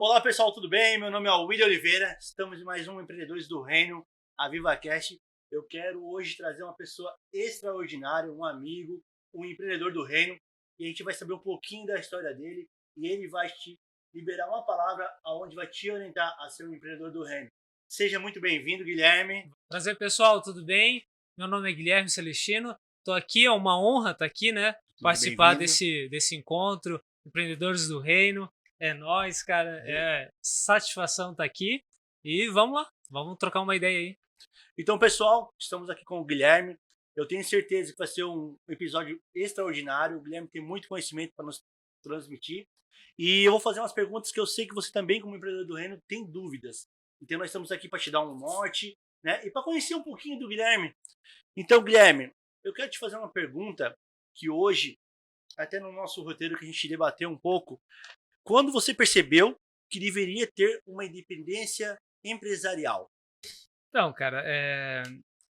Olá pessoal, tudo bem? Meu nome é William Oliveira, estamos em mais um Empreendedores do Reino, a VivaCast. Eu quero hoje trazer uma pessoa extraordinária, um amigo, um empreendedor do Reino, e a gente vai saber um pouquinho da história dele e ele vai te liberar uma palavra onde vai te orientar a ser um empreendedor do Reino. Seja muito bem-vindo, Guilherme. Prazer, pessoal, tudo bem? Meu nome é Guilherme Celestino, estou aqui, é uma honra estar aqui, né? Participar desse encontro, Empreendedores do Reino. É nóis, cara, é satisfação estar aqui e vamos lá, vamos trocar uma ideia aí. Então, pessoal, estamos aqui com o Guilherme. Eu tenho certeza que vai ser um episódio extraordinário. O Guilherme tem muito conhecimento para nos transmitir. E eu vou fazer umas perguntas que eu sei que você também, como empreendedor do Reino, tem dúvidas. Então, nós estamos aqui para te dar um norte, né? E para conhecer um pouquinho do Guilherme. Então, Guilherme, eu quero te fazer uma pergunta que hoje, até no nosso roteiro que a gente debateu um pouco, quando você percebeu que deveria ter uma independência empresarial? Então, cara,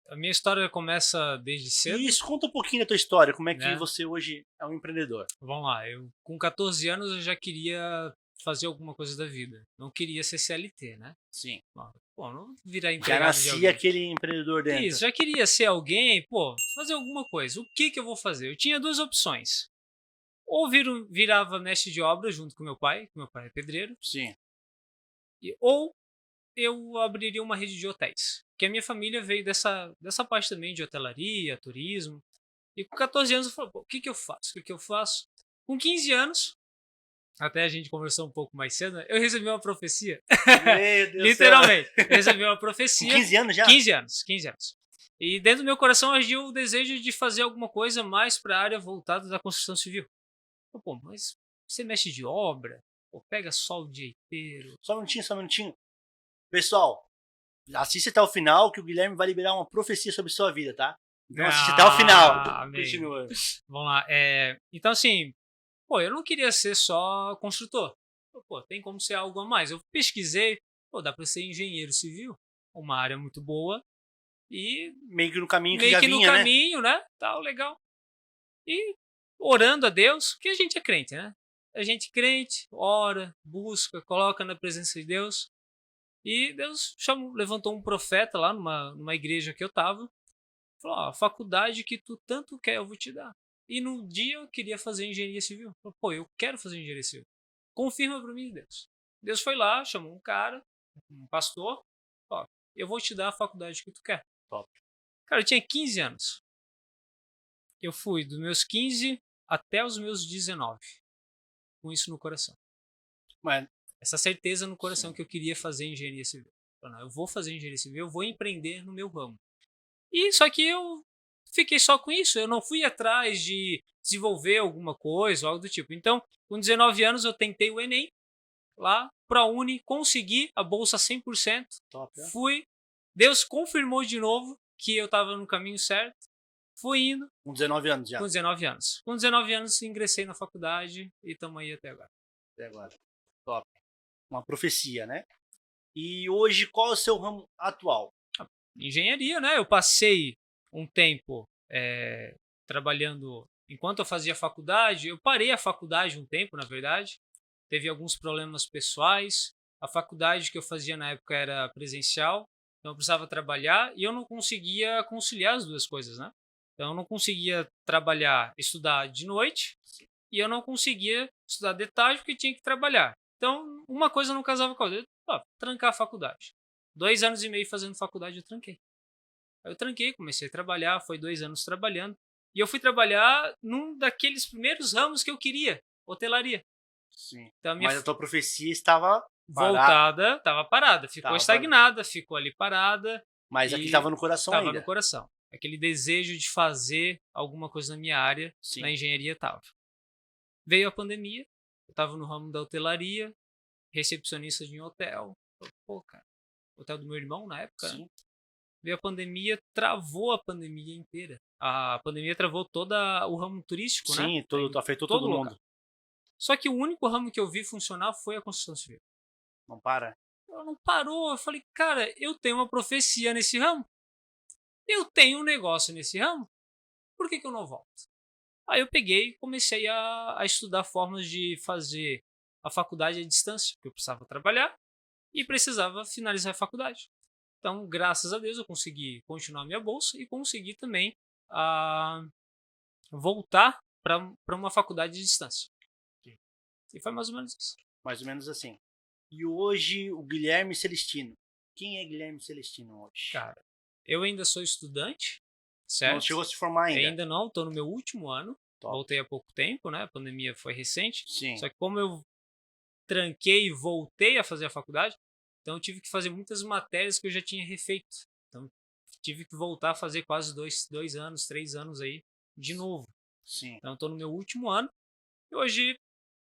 a minha história começa desde cedo. Isso, conta um pouquinho da tua história, como é que né? você hoje é um empreendedor. Vamos lá, eu com 14 anos eu já queria fazer alguma coisa da vida. Não queria ser CLT, né? Sim. Pô, não virar Já empregado de nascia alguém. aquele empreendedor dentro. Isso, já queria ser alguém, pô, fazer alguma coisa. O que eu vou fazer? Eu tinha duas opções. Ou virava mestre de obra junto com meu pai é pedreiro, Sim. ou eu abriria uma rede de hotéis. Que a minha família veio dessa parte também de hotelaria, turismo. E com 14 anos eu falei, pô, o que eu faço? O que eu faço? Com 15 anos, até a gente conversou um pouco mais cedo, né? Eu recebi uma profecia. Meu Deus Literalmente. do céu. Eu recebi uma profecia. Com 15 anos já? 15 anos. E dentro do meu coração agiu o desejo de fazer alguma coisa mais para a área voltada da construção civil. Pô, mas você mexe de obra? Pô, pega sol o dia inteiro. Só um minutinho. Pessoal, assiste até o final que o Guilherme vai liberar uma profecia sobre sua vida, tá? Então assiste até o final. Amém. Continua. Vamos lá. Então, assim, pô, eu não queria ser só construtor. Pô, tem como ser algo a mais. Eu pesquisei, pô, dá para ser engenheiro civil, uma área muito boa. E meio que no caminho que meio já que vinha, no caminho, né? Tal, legal. E orando a Deus, que a gente é crente, né? A gente crente, ora, busca, coloca na presença de Deus. E Deus levantou um profeta lá numa igreja que eu tava. Falou, ó, a faculdade que tu tanto quer, eu vou te dar. E no dia eu queria fazer engenharia civil. Falei, pô, eu quero fazer engenharia civil. Confirma para mim, Deus. Deus foi lá, chamou um cara, um pastor. Ó, eu vou te dar a faculdade que tu quer. Top. Cara, eu tinha 15 anos. Eu fui dos meus 15 até os meus 19. Com isso no coração. Mas, essa certeza no coração sim, que eu queria fazer engenharia civil. Eu vou fazer engenharia civil, eu vou empreender no meu ramo. E só que eu fiquei só com isso, eu não fui atrás de desenvolver alguma coisa, algo do tipo. Então, com 19 anos eu tentei o Enem, lá, ProUni, consegui a bolsa 100%, top, né? fui, Deus confirmou de novo que eu estava no caminho certo, fui indo. Com 19 anos já. Com 19 anos. Com 19 anos ingressei na faculdade e estamos aí até agora. Até agora. Top. Uma profecia, né? E hoje, qual é o seu ramo atual? Engenharia, né? Eu passei um tempo trabalhando enquanto eu fazia faculdade. Eu parei a faculdade um tempo, na verdade. Teve alguns problemas pessoais. A faculdade que eu fazia na época era presencial, então eu precisava trabalhar e eu não conseguia conciliar as duas coisas, né? Então eu não conseguia trabalhar, estudar de noite e eu não conseguia estudar de tarde porque tinha que trabalhar. Então uma coisa não casava com a outra. Trancar a faculdade. 2 anos e meio fazendo faculdade eu tranquei. Aí eu tranquei, comecei a trabalhar, foi 2 anos trabalhando. E eu fui trabalhar num daqueles primeiros ramos que eu queria, hotelaria. Sim. Então, Mas a tua profecia estava voltada, estava parada, ficou estagnada, ficou ali parada. Mas aqui estava no coração ainda. Estava no coração. Aquele desejo de fazer alguma coisa na minha área, sim, na engenharia estava. Veio a pandemia, eu estava no ramo da hotelaria, recepcionista de um hotel. Pô, cara, hotel do meu irmão na época. sim. Né? Veio a pandemia, travou a pandemia inteira. A pandemia travou todo o ramo turístico, né? Sim, afetou todo mundo. Só que o único ramo que eu vi funcionar foi a construção civil. Não para? Não parou. Eu falei, cara, eu tenho uma profecia nesse ramo. Eu tenho um negócio nesse ramo. Por que eu não volto? Aí eu peguei e comecei a estudar formas de fazer a faculdade à distância, porque eu precisava trabalhar e precisava finalizar a faculdade. Então, graças a Deus, eu consegui continuar minha bolsa e consegui também voltar para uma faculdade de distância. E foi mais ou menos isso. Mais ou menos assim. E hoje, o Guilherme Celestino. Quem é Guilherme Celestino hoje? Cara, eu ainda sou estudante, Não certo? chegou a se formar ainda. Ainda não, estou no meu último ano. Top. Voltei há pouco tempo, né? A pandemia foi recente. Sim. Só que como eu tranquei e voltei a fazer a faculdade, então eu tive que fazer muitas matérias que eu já tinha refeito. Então tive que voltar a fazer quase 2 anos, 3 anos aí de novo. Sim. Então estou no meu último ano. E hoje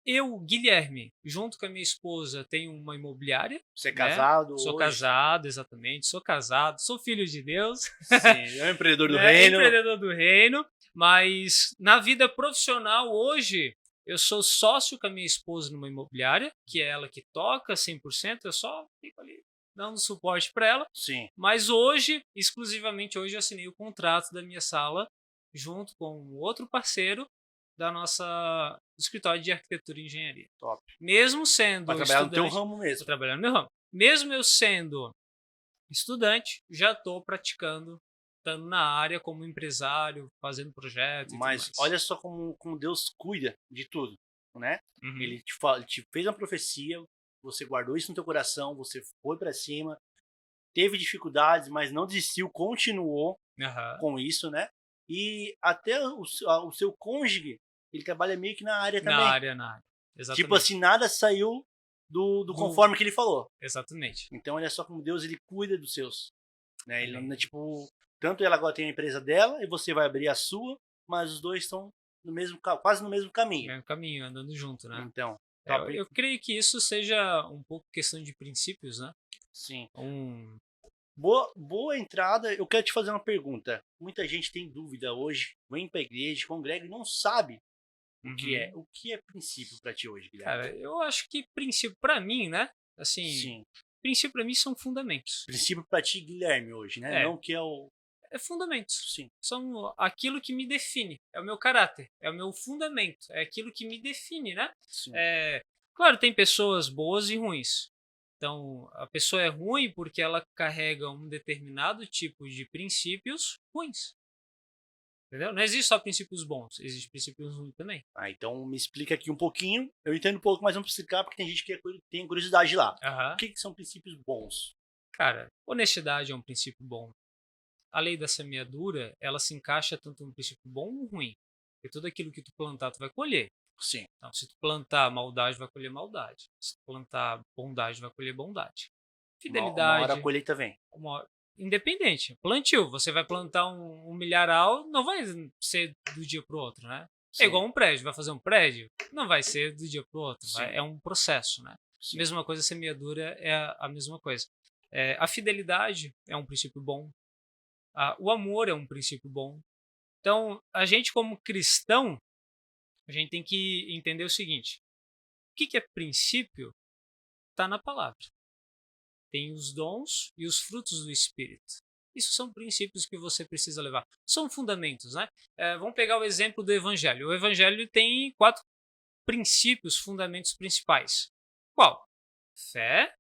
eu, Guilherme, junto com a minha esposa, tenho uma imobiliária. Você é casado? Sou hoje? casado, exatamente. Sou casado, sou filho de Deus. Sim, é um empreendedor do né? reino. Empreendedor do reino. Mas na vida profissional hoje, eu sou sócio com a minha esposa numa imobiliária, que é ela que toca 100%, eu só fico ali dando suporte para ela. Sim. Mas hoje, exclusivamente hoje, eu assinei o contrato da minha sala junto com outro parceiro da nossa escritório de arquitetura e engenharia. Top. Mesmo sendo Vai trabalhar estudante, no teu ramo mesmo. vou trabalhar no meu ramo. Mesmo eu sendo estudante, já estou praticando, estando na área como empresário, fazendo projetos. Mas olha só como Deus cuida de tudo, né? Uhum. Ele te fez uma profecia, você guardou isso no teu coração, você foi para cima, teve dificuldades, mas não desistiu, continuou com isso, né? E até o seu cônjuge, ele trabalha meio que na área também. Na área. Exatamente. Tipo assim, nada saiu do conforme que ele falou. Exatamente. Então olha só como Deus ele cuida dos seus. Né? Ele não é tipo. Tanto ela agora tem a empresa dela e você vai abrir a sua, mas os dois estão quase no mesmo caminho. No mesmo caminho, andando junto, né? Então. Eu creio que isso seja um pouco questão de princípios, né? Sim. Um, Boa entrada. Eu quero te fazer uma pergunta. Muita gente tem dúvida hoje, vem pra igreja, congrega e não sabe o que é. O que é princípio pra ti hoje, Guilherme? Cara, eu acho que princípio pra mim, né? Assim, Sim. princípio pra mim são fundamentos. Princípio pra ti, Guilherme, hoje, né? É. Não que é o... É fundamentos. Sim. São aquilo que me define. É o meu caráter. É o meu fundamento. É aquilo que me define, né? Sim. Claro, tem pessoas boas e ruins. Então, a pessoa é ruim porque ela carrega um determinado tipo de princípios ruins. Entendeu? Não existe só princípios bons, existe princípios ruins também. Então me explica aqui um pouquinho. Eu entendo um pouco, mas vamos explicar porque tem gente que tem curiosidade lá. Uhum. O que são princípios bons? Cara, honestidade é um princípio bom. A lei da semeadura, ela se encaixa tanto no princípio bom ou ruim. Porque tudo aquilo que tu plantar, tu vai colher. Sim. Então, se tu plantar maldade, vai colher maldade. Se tu plantar bondade, vai colher bondade. Fidelidade. Uma hora a colheita vem. Independente. Plantio. Você vai plantar um milharal, não vai ser do dia pro outro, né? Sim. É igual um prédio. Vai fazer um prédio, não vai ser do dia pro outro. É um processo, né? Sim. Mesma coisa, a semeadura é a mesma coisa. A fidelidade é um princípio bom. O amor é um princípio bom. Então, a gente como cristão, a gente tem que entender o seguinte. O que é princípio? Está na palavra. Tem os dons e os frutos do Espírito. Isso são princípios que você precisa levar. São fundamentos, né? Vamos pegar o exemplo do Evangelho. O Evangelho tem 4 princípios, fundamentos principais. Qual? Fé,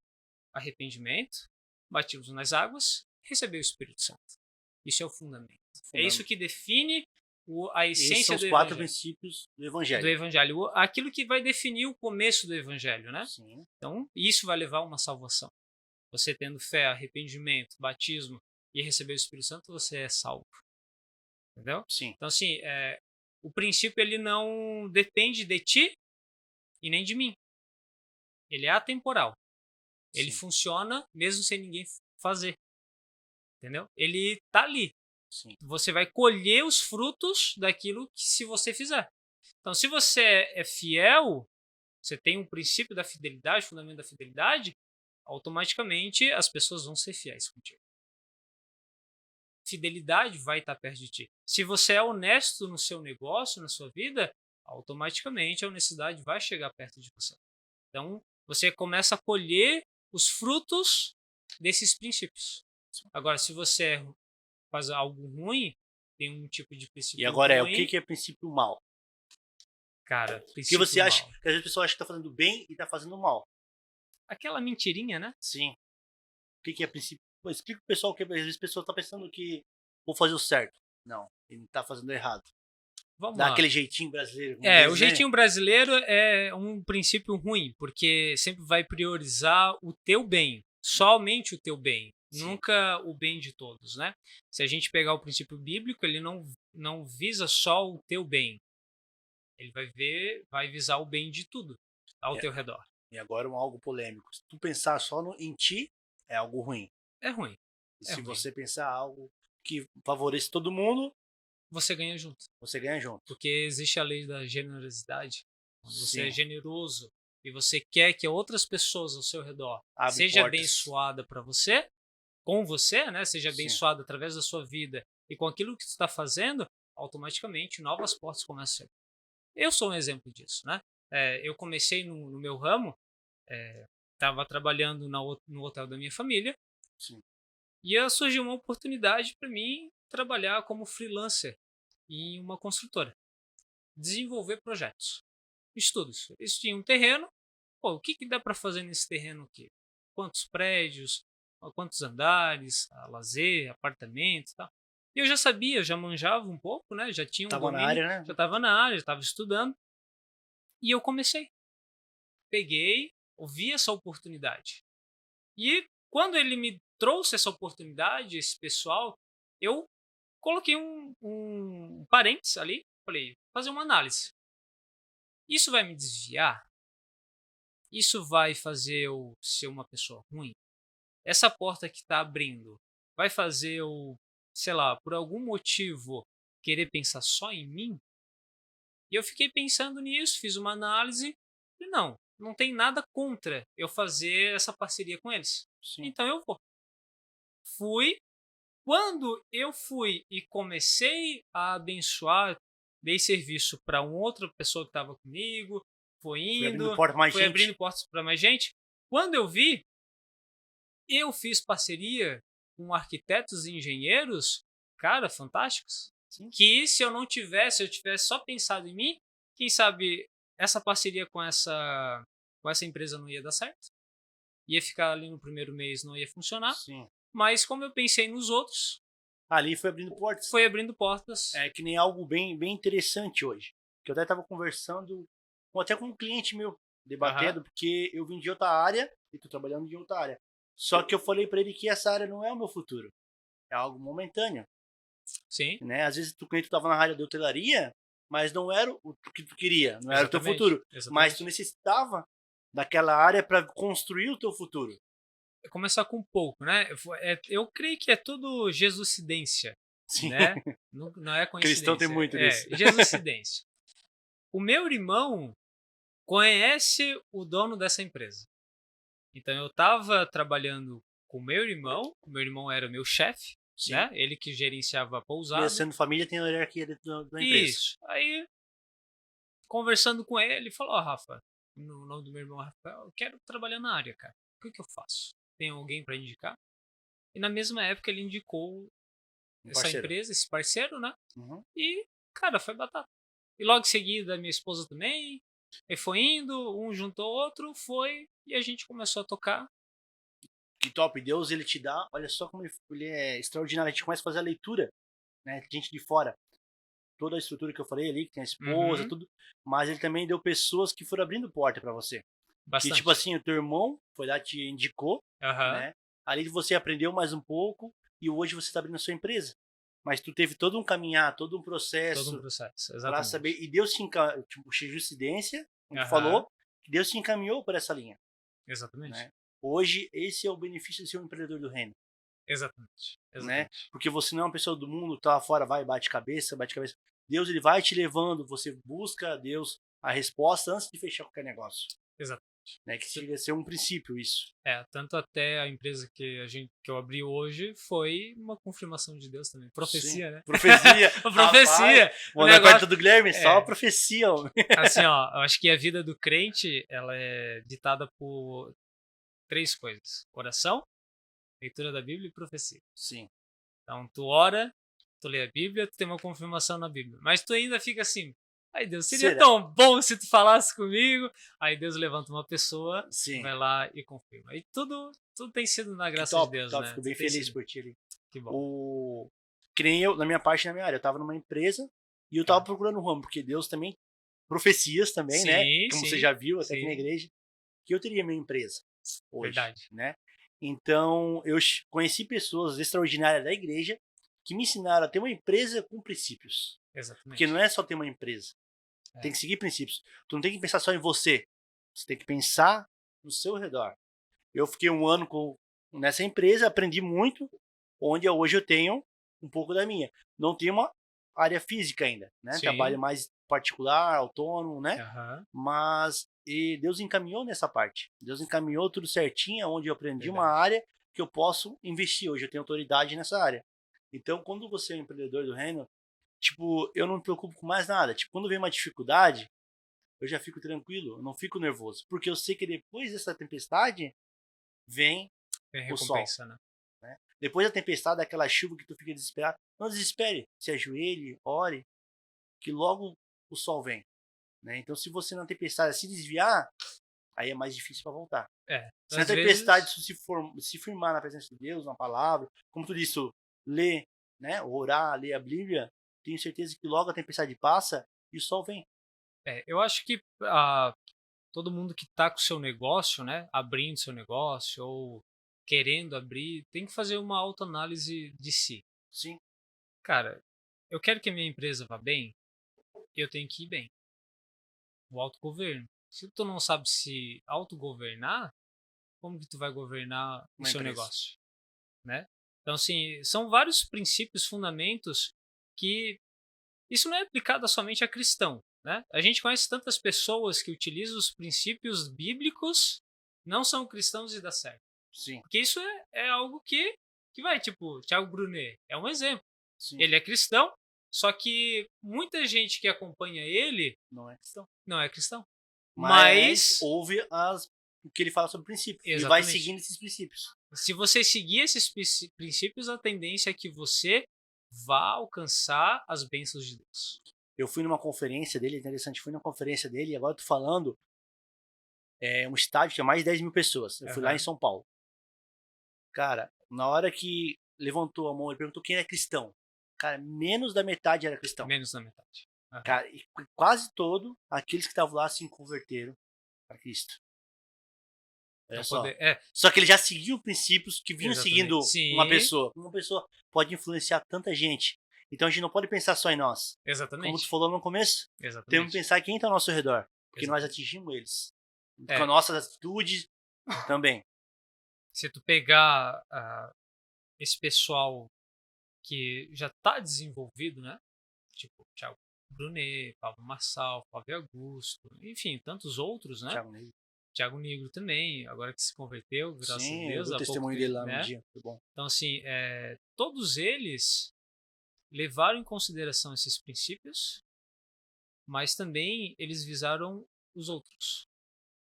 arrependimento, batismo nas águas, receber o Espírito Santo. Isso é o fundamento. É isso que define a essência do Evangelho. Esses são os 4 princípios do Evangelho. Do Evangelho. Aquilo que vai definir o começo do Evangelho, né? Sim. Então, isso vai levar a uma salvação. Você tendo fé, arrependimento, batismo e receber o Espírito Santo, você é salvo. Entendeu? Sim. Então, assim, o princípio ele não depende de ti e nem de mim. Ele é atemporal. Ele funciona mesmo sem ninguém fazer. Entendeu? Ele tá ali. Sim. Você vai colher os frutos daquilo que se você fizer. Então, se você é fiel, você tem um princípio da fidelidade, fundamento da fidelidade, automaticamente as pessoas vão ser fiéis contigo. Fidelidade vai estar perto de ti. Se você é honesto no seu negócio, na sua vida, automaticamente a honestidade vai chegar perto de você. Então, você começa a colher os frutos desses princípios. Agora, se você faz algo ruim, tem um tipo de princípio ruim. E agora o que é princípio mal? Cara, O que princípio você acha? mal. Que às vezes a pessoa acha que tá fazendo bem e tá fazendo mal. Aquela mentirinha, né? Sim. O que é princípio? Pô, explica pro pessoal que às vezes a pessoa tá pensando que vou fazer o certo. Não, ele tá fazendo errado. Vamos Dá lá. aquele jeitinho brasileiro, como diz, O né? jeitinho brasileiro é um princípio ruim, porque sempre vai priorizar o teu bem, somente o teu bem, Sim. nunca o bem de todos, né? Se a gente pegar o princípio bíblico, ele não visa só o teu bem, ele vai visar o bem de tudo ao É, teu redor. e agora algo polêmico. Se tu pensar só em ti, é algo ruim. É ruim, E é se ruim. você pensar algo que favorece todo mundo, Você ganha junto, você ganha junto. porque existe a lei da generosidade. Quando você é Sim. generoso e você quer que outras pessoas ao seu redor Abre seja portas. abençoada para você, com você, né, seja Sim. abençoado através da sua vida e com aquilo que tu está fazendo, automaticamente novas portas começam a se abrir. Eu sou um exemplo disso, né? Eu comecei no meu ramo, estava trabalhando no hotel da minha família Sim. e surgiu uma oportunidade para mim trabalhar como freelancer em uma construtora, desenvolver projetos, estudos. Eles tinham um terreno, pô, o que dá para fazer nesse terreno aqui? Quantos prédios, quantos andares, lazer, apartamentos e tal. E eu já sabia, já manjava um pouco, né? Já tinha um Tava na domínio, área, né? já estava na área, já estava estudando. E eu comecei. Peguei, ouvi essa oportunidade. E quando ele me trouxe essa oportunidade, esse pessoal, eu coloquei um parênteses ali, falei, fazer uma análise. Isso vai me desviar? Isso vai fazer eu ser uma pessoa ruim? Essa porta que está abrindo vai fazer eu, sei lá, por algum motivo, querer pensar só em mim? E eu fiquei pensando nisso, fiz uma análise e não tem nada contra eu fazer essa parceria com eles. Sim. Então eu vou. Fui. Quando eu fui e comecei a abençoar, dei serviço para uma outra pessoa que estava comigo, foi Fui abrindo indo, porta mais foi gente. abrindo portas para mais gente. Quando eu vi, eu fiz parceria com arquitetos e engenheiros, cara, fantásticos. Sim. Que se eu não tivesse, se eu tivesse só pensado em mim, quem sabe essa parceria com essa empresa não ia dar certo. Ia ficar ali no primeiro mês, não ia funcionar. Sim. Mas como eu pensei nos outros, Ali foi abrindo portas. foi abrindo portas. É que nem algo bem interessante hoje. Que eu até tava conversando até com um cliente meu, debatendo, porque eu vim de outra área e tô trabalhando de outra área. Só que eu falei para ele que essa área não é o meu futuro. É algo momentâneo, Sim, né? Às vezes tu cliente tava na área de hotelaria, mas não era o que tu queria, não era o teu exatamente. futuro, Exatamente. mas tu necessitava daquela área para construir o teu futuro. Começar com pouco, né? Eu creio que é tudo jesucidência, Sim. né? Não é coincidência. Cristão tem muito disso. Jesucidência. O meu irmão conhece o dono dessa empresa. Então eu estava trabalhando com o meu irmão era meu chefe, Sim. né? Ele que gerenciava a pousada. Mesmo sendo família, tem hierarquia dentro da empresa. Isso. Aí, conversando com ele, ele falou: Rafa, no nome do meu irmão Rafael, eu quero trabalhar na área, cara. O que eu faço? Tem alguém para indicar? E na mesma época ele indicou essa empresa, esse parceiro, né? Uhum. E, cara, foi batata. E logo em seguida, minha esposa também. E foi indo, um juntou o outro, foi, e a gente começou a tocar. Que top, Deus ele te dá, olha só como ele é extraordinário. A gente começa a fazer a leitura, né? Gente de fora. Toda a estrutura que eu falei ali, que tem a esposa, tudo. Mas ele também deu pessoas que foram abrindo porta para você. Bastante. Que tipo assim, o teu irmão foi lá, te indicou, né? Ali você aprendeu mais um pouco e hoje você está abrindo a sua empresa. Mas tu teve todo um caminhar, todo um processo. Para saber. E Deus te encaminhou, tipo, justiça, como tu falou, que Deus te encaminhou por essa linha. Exatamente. Né? Hoje, esse é o benefício de ser um empreendedor do reino. Exatamente. Né? Porque você não é uma pessoa do mundo, tá lá fora, vai, bate cabeça. Deus, ele vai te levando, você busca a Deus a resposta antes de fechar qualquer negócio. Exatamente. Né? Que chega a ser um princípio isso. Tanto até a empresa que eu abri hoje foi uma confirmação de Deus também. Profecia, Sim. né? Profecia. Profecia. O negócio do Guilherme, só profecia. Assim, ó, eu acho que a vida do crente, ela é ditada por 3 coisas: oração, leitura da Bíblia e profecia. Sim. Então, tu ora, tu lê a Bíblia, tu tem uma confirmação na Bíblia. Mas tu ainda fica assim, Aí Deus, seria Será? tão bom se tu falasse comigo. Aí Deus levanta uma pessoa, Sim. vai lá e confirma. E tudo tem sido na Que graça de top, que Deus, top. né? Fico bem Tudo tem feliz sido. por ti ali. Que bom. Que nem eu, na minha parte, na minha área. Eu tava numa empresa e eu tava procurando um ramo, porque Deus também, profecias também, né? Sim, Como você sim, já viu até aqui na sim. igreja, que eu teria minha empresa hoje, Verdade. né? Então, eu conheci pessoas extraordinárias da igreja que me ensinaram a ter uma empresa com princípios. Porque não Exatamente. é só ter uma empresa. Tem É. que seguir princípios. Tu não tem que pensar só em você. Você tem que pensar no seu redor. Eu fiquei um ano nessa empresa, aprendi muito, onde hoje eu tenho um pouco da minha. Não tenho uma área física ainda, né? Sim. Trabalho mais particular, autônomo, né? Aham. Mas Deus encaminhou nessa parte. Deus encaminhou tudo certinho, onde eu aprendi uma Verdade. área que eu posso investir. Hoje eu tenho autoridade nessa área. Então, quando você é um empreendedor do reino, tipo, eu não me preocupo com mais nada. Tipo, quando vem uma dificuldade, eu já fico tranquilo, eu não fico nervoso, porque eu sei que depois dessa tempestade vem Tem o sol, recompensa, né? né? Depois da tempestade, aquela chuva que tu fica desesperado, não desespere, se ajoelhe, ore, que logo o sol vem, né? Então, se você na tempestade se desviar, aí é mais difícil para voltar. É. Se na Às tempestade vezes. se firmar na presença de Deus, na palavra, como tu disse, ler, né? Orar, ler a Bíblia, tenho certeza que logo a tempestade passa e o sol vem. Eu acho que todo mundo que tá com o seu negócio, né? Abrindo seu negócio ou querendo abrir, tem que fazer uma autoanálise de si. Sim, Cara, eu quero que a minha empresa vá bem, eu tenho que ir bem. O autogoverno. Se tu não sabe se autogovernar, como que tu vai governar o uma seu empresa. negócio, né? Então, assim, são vários princípios, fundamentos que isso não é aplicado somente a cristão, né? A gente conhece tantas pessoas que utilizam os princípios bíblicos, não são cristãos e dá certo. Sim, Porque isso é algo que vai, tipo, Thiago Brunet é um exemplo. sim. Ele é cristão, só que muita gente que acompanha ele Não é questão. não é cristão. Mas Mas, ouve o que ele fala sobre princípios e vai exatamente, seguindo esses princípios. se você seguir esses princípios, a tendência é que você vá alcançar as bênçãos de Deus. Eu fui numa conferência dele, interessante, fui na conferência dele e agora eu tô falando, é um estádio que tinha mais de 10 mil pessoas. Eu fui lá em Aham. São Paulo. Cara, na hora que levantou a mão, ele perguntou quem era cristão. Cara, menos da metade era cristão. Menos da metade. Aham. Cara, e quase todo aqueles que estavam lá se converteram para Cristo. Olha Então, só. poder. Só que eles já seguiam princípios que vinham Exatamente. seguindo uma Sim, pessoa. Uma pessoa pode influenciar tanta gente. Então a gente não pode pensar só em nós. Como tu exatamente. falou no começo, temos que Exatamente. pensar quem está ao nosso redor. Porque nós Exatamente. atingimos eles. Com É, as nossas atitudes também. se tu pegar esse pessoal que já está desenvolvido, né? Tipo, Thiago Brunet, Pablo Marçal, Flávio Augusto, enfim, tantos outros, né? Thiago Ney. Thiago Negro também, agora que se converteu, graças a Sim, eu Deus, vi o há pouco testemunho dele tempo, lá no né? dia. Foi bom. Então, assim, todos eles levaram em consideração esses princípios, mas também eles visaram os outros.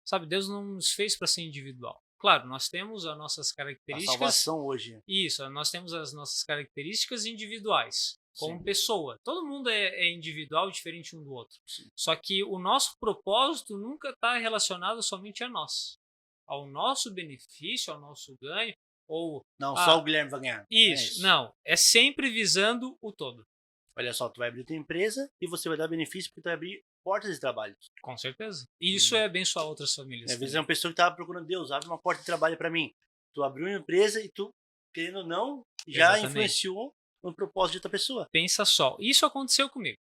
Sabe, Deus não nos fez para ser individual. Claro, nós temos as nossas A características. salvação hoje. Isso, nós temos as nossas características individuais, como Sim, pessoa. Todo mundo é individual, diferente um do outro. sim. Só que o nosso propósito nunca está relacionado somente a nós, ao nosso benefício, ao nosso ganho, ou Não, só a o Guilherme vai ganhar. Não é isso. isso. Não, é sempre visando o todo. Olha só, tu vai abrir tua empresa e você vai dar benefício porque tu vai abrir portas de trabalho. Com certeza. E isso Uhum. é abençoar outras famílias Às vezes é também. uma pessoa que estava procurando Deus, abre uma porta de trabalho para mim. Tu abriu uma empresa e tu, querendo ou não, já Exatamente. influenciou no propósito de outra pessoa. Pensa só. Isso aconteceu comigo.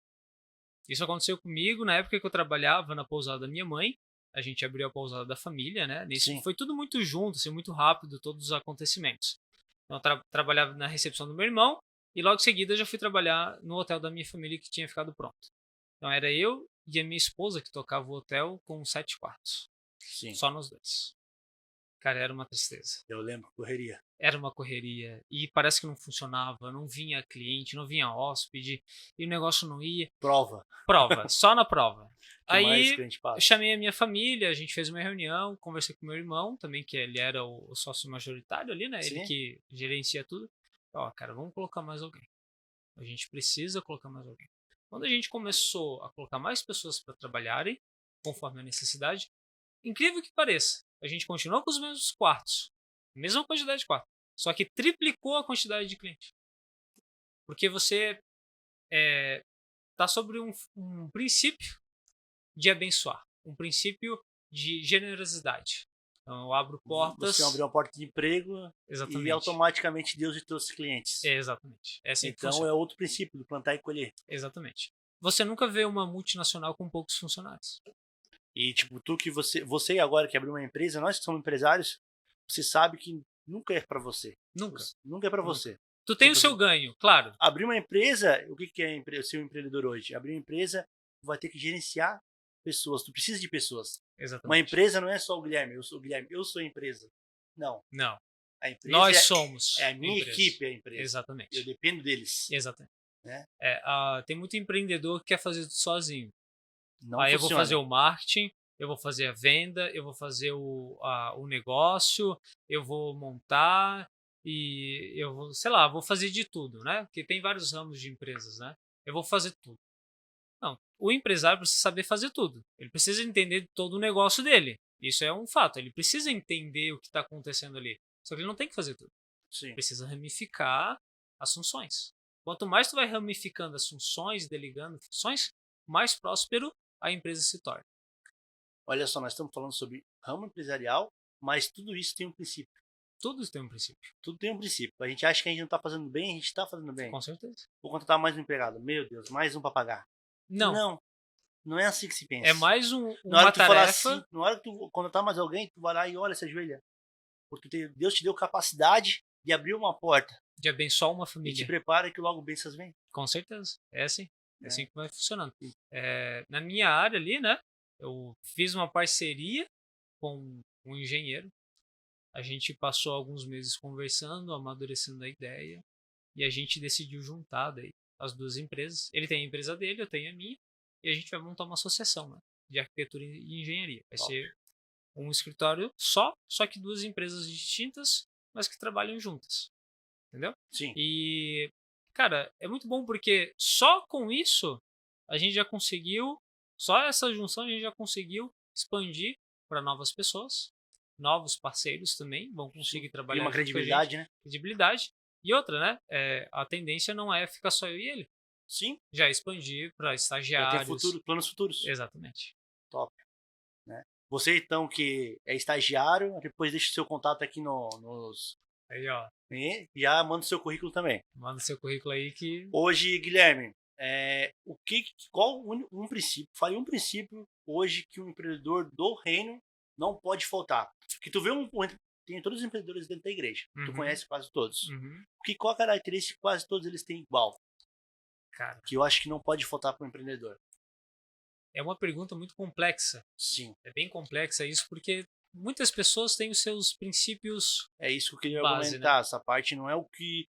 Isso aconteceu comigo na época que eu trabalhava na pousada da minha mãe. A gente abriu a pousada da família, né? Sim, Foi tudo muito junto, assim, muito rápido, todos os acontecimentos. Então, eu trabalhava na recepção do meu irmão e logo em seguida eu já fui trabalhar no hotel da minha família que tinha ficado pronto. Então era eu e a minha esposa que tocava o hotel com 7 quartos. sim. Só nós dois. Cara, era uma tristeza. Eu lembro, correria. Era uma correria e parece que não funcionava, não vinha cliente, não vinha hóspede e o negócio não ia. Prova. Prova, só na prova. Que mais Aí que a gente eu passa? chamei a minha família, a gente fez uma reunião, conversei com meu irmão também, que ele era o sócio majoritário ali, né? Ele Sim, que gerencia tudo. Ó, cara, vamos colocar mais alguém. A gente precisa colocar mais alguém. Quando a gente começou a colocar mais pessoas para trabalharem, conforme a necessidade, incrível que pareça, a gente continuou com os mesmos quartos, mesma quantidade de quartos, só que triplicou a quantidade de clientes. Porque você está sobre um princípio de abençoar, um princípio de generosidade. Então eu abro portas. Você abriu uma porta de emprego Exatamente. e automaticamente Deus te trouxe clientes. Exatamente. É assim que Então funciona. é outro princípio do plantar e colher. Exatamente. Você nunca vê uma multinacional com poucos funcionários. E tipo, você agora que abriu uma empresa, nós que somos empresários, você sabe que nunca é para você. Nunca. Nunca é para Nunca. você. Tu tem Tipo o seu assim, ganho, claro. abrir uma empresa, o que é ser um empreendedor hoje? Abrir uma empresa, tu vai ter que gerenciar pessoas, tu precisa de pessoas. Uma Exatamente. empresa não é só o Guilherme, eu sou o Guilherme, eu sou a empresa. Não. Não. A empresa Nós somos. é a minha empresa. equipe, é a empresa. Exatamente. Eu dependo deles. Exatamente. Né? Tem muito empreendedor que quer fazer tudo sozinho. Não Aí funciona. eu vou fazer o marketing, eu vou fazer a venda, eu vou fazer o negócio, eu vou montar e eu vou, sei lá, vou fazer de tudo, né? Porque tem vários ramos de empresas, né? Eu vou fazer tudo. Não, o empresário precisa saber fazer tudo. Ele precisa entender todo o negócio dele. Isso é um fato. Ele precisa entender o que está acontecendo ali. Só que ele não tem que fazer tudo. Sim. Precisa ramificar as funções. Quanto mais tu vai ramificando as funções, delegando funções, mais próspero a empresa se torna. Olha só, nós estamos falando sobre ramo empresarial, mas tudo isso tem um princípio. Tudo tem um princípio. Tudo tem um princípio. A gente acha que a gente não está fazendo bem, a gente está fazendo bem. Com certeza. Vou contratar mais um empregado. Meu Deus, mais um para pagar. Não. Não é assim que se pensa. É mais na hora uma que tu falar tarefa. assim, na hora que tu contratar mais alguém, tu vai lá e olha, se ajoelha. Porque Deus te deu capacidade de abrir uma porta. De abençoar uma E te família. prepara que logo bênçãos vêm. Com certeza. É assim. É É. assim que vai funcionando. Na minha área ali, né? Eu fiz uma parceria com um engenheiro. A gente passou alguns meses conversando, amadurecendo a ideia. E a gente decidiu juntar daí as duas empresas. Ele tem a empresa dele, eu tenho a minha. E a gente vai montar uma associação, né, de arquitetura e engenharia. Vai ser um escritório só que duas empresas distintas, mas que trabalham juntas. Entendeu? Sim. E, cara, é muito bom porque só com isso a gente já conseguiu, só essa junção a gente já conseguiu expandir para novas pessoas, novos parceiros também vão conseguir trabalhar. E uma junto com a credibilidade, gente. né? Credibilidade. E outra, né? A tendência não é ficar só eu e ele. Sim. Já expandir para Vai estagiários. ter planos futuros. Exatamente. Top. Né? Você, então, que é estagiário, depois deixa o seu contato aqui nos... Aí, ó. E já manda o seu currículo também. Manda seu currículo aí que... Hoje, Guilherme, qual um princípio, fale um princípio hoje que um empreendedor do reino não pode faltar. Porque tu vê tem todos os empreendedores dentro da igreja. Uhum. Tu conhece quase todos. Uhum. Qual a característica que quase todos eles têm igual? Cara, Que eu acho que não pode faltar para um empreendedor. é uma pergunta muito complexa. Sim. É bem complexa isso, porque muitas pessoas têm os seus princípios. É isso que eu queria base, argumentar. né? Essa parte não é o que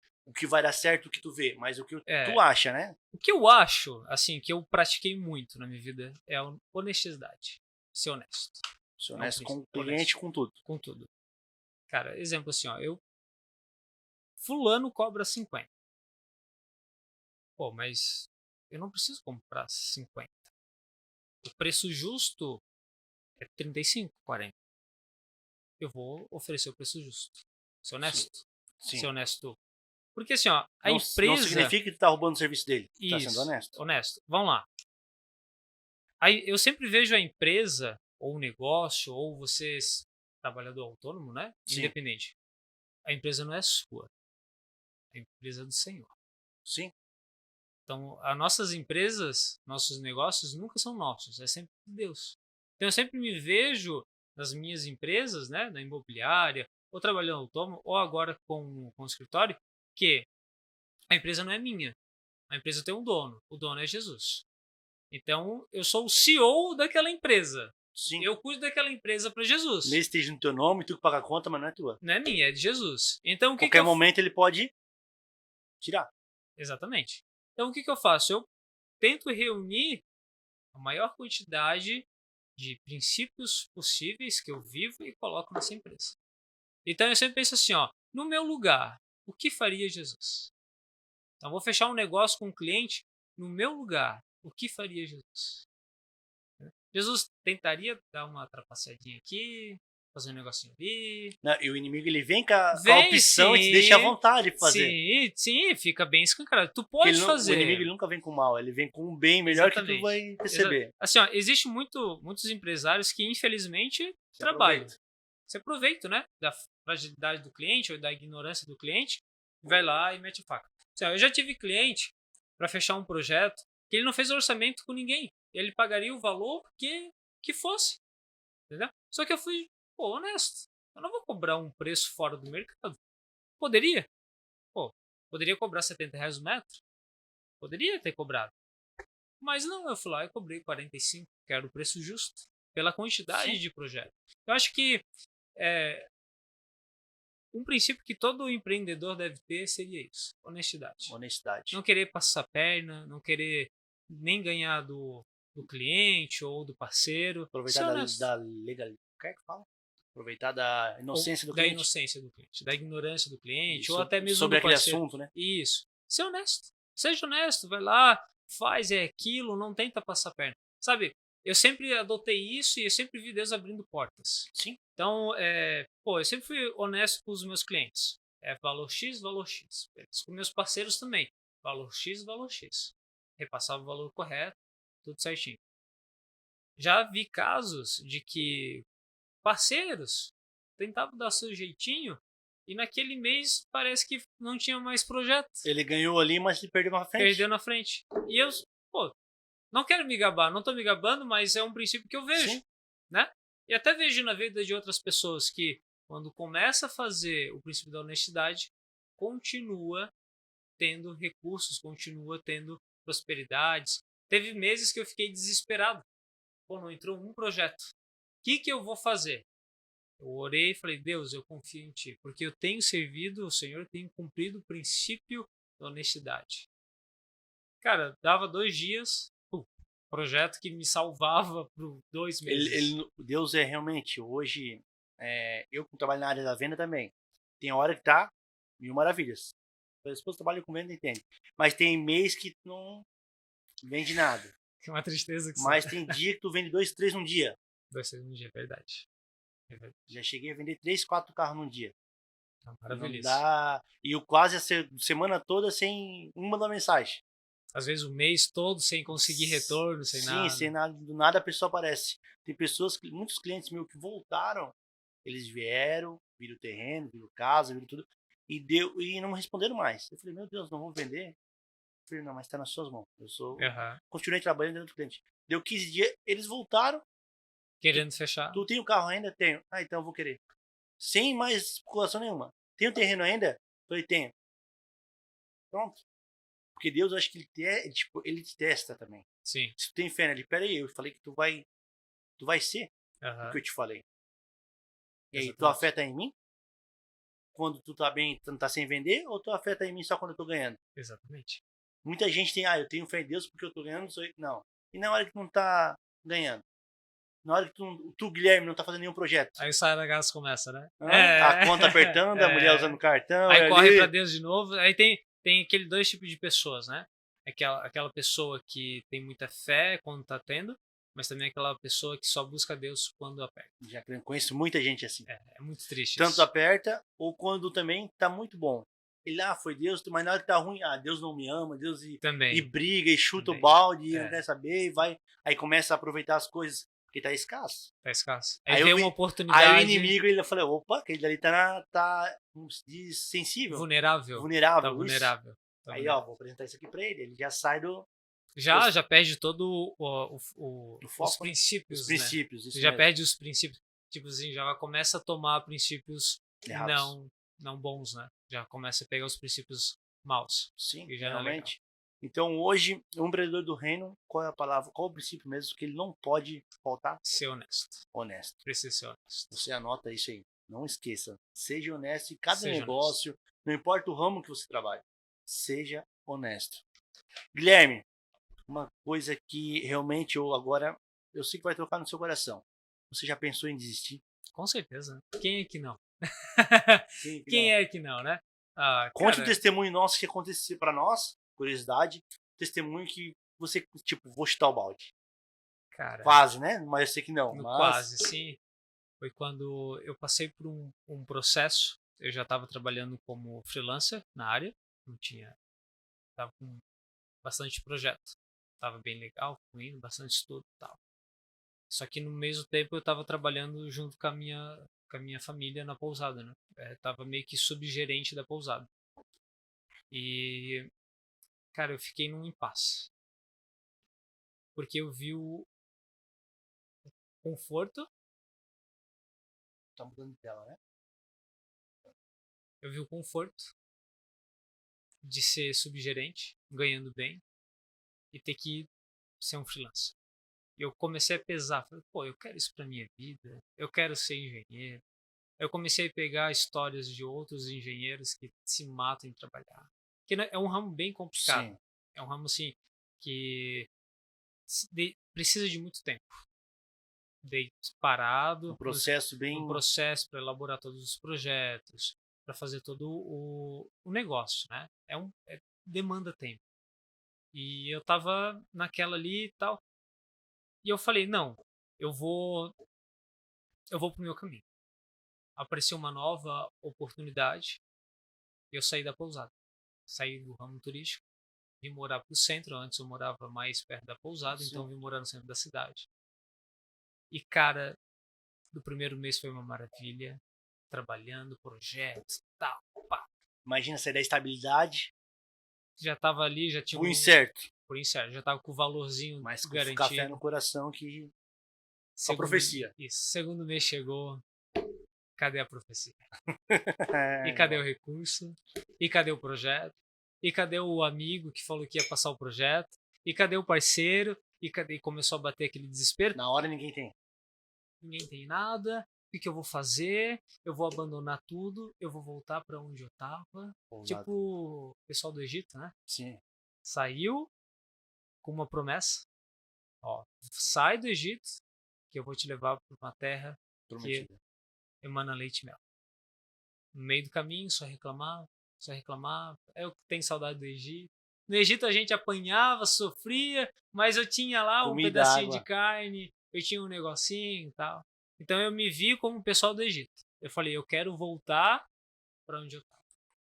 vai dar certo o que tu vê, mas o que É. tu acha, né? O que eu acho, assim, que eu pratiquei muito na minha vida é a honestidade. Ser honesto. Ser honesto com o Honesto. cliente, com tudo. Com tudo. Cara, exemplo assim, ó. Fulano cobra 50. Pô, mas eu não preciso comprar 50. O preço justo é 35, 40. Eu vou oferecer o preço justo. Ser honesto. Sim. Ser honesto. Porque assim, ó, a Não empresa... significa que tu tá roubando o serviço dele. Tu tá Isso, sendo honesto. honesto. Vamos lá. Aí eu sempre vejo a empresa, ou o negócio, ou você, trabalhador autônomo, né? Sim. Independente. A empresa não é sua. A empresa é do Senhor. Sim. Então, as nossas empresas, nossos negócios nunca são nossos, é sempre de Deus. Então, eu sempre me vejo nas minhas empresas, né, na imobiliária, ou trabalhando autônomo, ou agora com o escritório, que a empresa não é minha. A empresa tem um dono. O dono é Jesus. Então, eu sou o CEO daquela empresa. Sim. Eu cuido daquela empresa para Jesus. Mesmo esteja no teu nome, tu que paga a conta, mas não é tua. Não é minha, é de Jesus. Então, o que Qualquer momento ele pode tirar. Exatamente. Então, o que eu faço? Eu tento reunir a maior quantidade de princípios possíveis que eu vivo e coloco nessa empresa. Então, eu sempre penso assim, ó, no meu lugar, o que faria Jesus? Então, vou fechar um negócio com um cliente no meu lugar. o que faria Jesus? Jesus tentaria dar uma trapaceadinha aqui, fazer um negocinho ali. Não, e o inimigo ele vem com a Vem, opção e te sim. deixa à vontade de fazer. Sim, fica bem escancarado. Tu Porque pode fazer. O inimigo ele nunca vem com mal, ele vem com um bem melhor que tu vai receber. Assim, ó, existe muitos empresários que, infelizmente, trabalham. Se aproveita, né? Da fragilidade do cliente ou da ignorância do cliente, vai lá e mete a faca. Assim, ó, eu já tive cliente para fechar um projeto que ele não fez orçamento com ninguém. Ele pagaria o valor que fosse. Entendeu? Só que eu fui honesto. Eu não vou cobrar um preço fora do mercado. Poderia. Poderia cobrar R$70 o metro. Poderia ter cobrado. Mas não, eu fui lá e cobrei 45, que era o preço justo, pela quantidade de projeto. Eu acho que um princípio que todo empreendedor deve ter seria isso: honestidade. Não querer passar a perna, não querer nem ganhar do cliente ou do parceiro. Aproveitar da legalidade. O que é que fala? Aproveitar da inocência do cliente. Da inocência do cliente, da ignorância do cliente, Isso, ou até mesmo sobre do aquele parceiro. assunto, né? Isso. Ser honesto. Seja honesto, vai lá, faz aquilo, não tenta passar a perna. Sabe, eu sempre adotei isso e eu sempre vi Deus abrindo portas. Sim. Então, eu sempre fui honesto com os meus clientes. Valor X, valor X. Com meus parceiros também. Valor X, valor X. Repassava o valor correto, tudo certinho. Já vi casos de que parceiros tentavam dar seu jeitinho e naquele mês parece que não tinha mais projeto. Ele ganhou ali, mas ele perdeu na frente. Perdeu na frente. E eu, não quero me gabar, não tô me gabando, mas é um princípio que eu vejo. Sim. Né? E até vejo na vida de outras pessoas que, quando começa a fazer o princípio da honestidade, continua tendo recursos, continua tendo prosperidades. Teve meses que eu fiquei desesperado. Não entrou um projeto. O que eu vou fazer? Eu orei e falei: Deus, eu confio em Ti, porque eu tenho servido o Senhor, tenho cumprido o princípio da honestidade. Cara, dava 2 dias, projeto que me salvava por 2 meses. Deus é realmente, hoje, eu trabalho na área da venda também. Tem hora que tá 1000 maravilhas. A esposa trabalha com venda, entende. Mas tem mês que não vende nada. Que uma tristeza que Mas tem dia que tu vende 2, 3 num dia. 2, 3 num dia, é verdade. Já cheguei a vender 3, 4 carros num dia. Maravilhoso. Dá... E eu quase a semana toda sem uma da mensagem. Às vezes o mês todo sem conseguir retorno, sem nada. Sim, sem nada. Do nada a pessoa aparece. Tem pessoas, muitos clientes meus que voltaram, eles vieram, viram o terreno, viram casa, viram tudo, e não me responderam mais. Eu falei: meu Deus, não vou vender? Eu falei: não, mas tá nas suas mãos. Continuei trabalhando dentro do cliente. Deu 15 dias, eles voltaram. Querendo fechar. Tu tem o carro ainda? Tenho. Ah, então eu vou querer. Sem mais especulação nenhuma. Tem o terreno ainda? Eu falei: tenho. Pronto. Porque Deus, acho que ele te testa também. Sim. Se tu tem fé nele, pera aí, eu falei que tu vai ser o que eu te falei. E aí, tua fé tá em mim? Quando tu tá bem, tu não tá sem vender? Ou tua fé tá em mim só quando eu tô ganhando? Exatamente. Muita gente tem, eu tenho fé em Deus porque eu tô ganhando, não. E na hora que tu não tá ganhando? Na hora que tu, Guilherme, não tá fazendo nenhum projeto. Aí o Sai da Gás começa, né? A conta apertando, a mulher usando cartão. Aí corre pra Deus de novo. Aí tem aquele 2 tipos de pessoas, né? Aquela pessoa que tem muita fé quando tá tendo, mas também aquela pessoa que só busca Deus quando aperta. Já conheço muita gente assim. É muito triste. Tanto isso. aperta, ou quando também tá muito bom. Ele, foi Deus, mas na hora que tá ruim, Deus não me ama, Deus e briga, e chuta o balde, e não quer saber, e vai. Aí começa a aproveitar as coisas, porque tá escasso. Tá escasso. Aí vem uma oportunidade. Aí o inimigo, ele falou: opa, aquele dali tá sensível. Vulnerável. Tá vulnerável. Aí, vou apresentar isso aqui pra ele. Ele já sai do... Já perde todo os princípios. Os princípios, né? Já perde os princípios. Tipo assim, já começa a tomar princípios não bons, né? Já começa a pegar os princípios maus. Sim, já realmente. Então, hoje, o empreendedor do reino, qual é a palavra? Qual é o princípio mesmo que ele não pode faltar? Ser honesto. Honesto. Precisa ser honesto. Você anota isso aí. Não esqueça. Seja honesto em cada negócio. Honesto. Não importa o ramo que você trabalha. Seja honesto. Guilherme, uma coisa que realmente eu sei que vai tocar no seu coração. Você já pensou em desistir? Com certeza. Quem é que não? Quem é que não, né? Conte um testemunho nosso que aconteceu para nós, curiosidade, testemunho que você, tipo, vou chutar o balde? Cara, Quase, né? Mas eu sei que não. no Mas quase, sim. Foi quando eu passei por um processo. Eu já estava trabalhando como freelancer na área, não tinha, tava com bastante projeto, tava bem legal, fluindo, bastante estudo e tal. Só que no mesmo tempo eu estava trabalhando junto com a minha família na pousada, né? Tava meio que subgerente da pousada. E, cara, eu fiquei num impasse. Porque eu vi o conforto, tá mudando de tela, né? eu vi o conforto de ser subgerente, ganhando bem, e ter que ser um freelancer. E eu comecei a pesar, falei, pô, eu quero isso pra minha vida, eu quero ser engenheiro. Eu comecei a pegar histórias de outros engenheiros que se matam em trabalhar. Que é um ramo bem complicado. Sim. É um ramo assim que precisa de muito tempo. Um Parado, processo no bem. processo para elaborar todos os projetos, para fazer todo o negócio, né? Demanda tempo. E eu tava naquela ali e tal. E eu falei, não, eu vou eu vou pro meu caminho. Apareceu uma nova oportunidade e eu saí da pousada. Saí do ramo turístico, vim morar pro centro. Antes eu morava mais perto da pousada, então Sim. vim morar no centro da cidade. E cara, do primeiro mês foi uma maravilha, trabalhando, projetos, tal, pá. Imagina sair da estabilidade Já tava ali, já tinha pro incerto. por isso, já tava com o valorzinho Mas com café no garantido. coração que. Com a Segundo, profecia. segundo mês chegou, cadê a profecia? E cadê o recurso? E cadê o projeto? E cadê o amigo que falou que ia passar o projeto? E cadê o parceiro? E começou a bater aquele desespero. Na hora ninguém tem. Ninguém tem nada. O que eu vou fazer? Eu vou abandonar tudo. Eu vou voltar para onde eu tava. Pousado. Tipo o pessoal do Egito, né? Sim. Saiu com uma promessa. Ó, sai do Egito que eu vou te levar para uma terra que Prometida. emana leite e mel. No meio do caminho, só reclamava, só reclamava. Eu tenho saudade do Egito. No Egito a gente apanhava, sofria, mas eu tinha lá um Comida, pedacinho de água. carne, eu tinha um negocinho e tal. Então eu me vi como o pessoal do Egito. Eu falei, eu quero voltar para onde eu estava.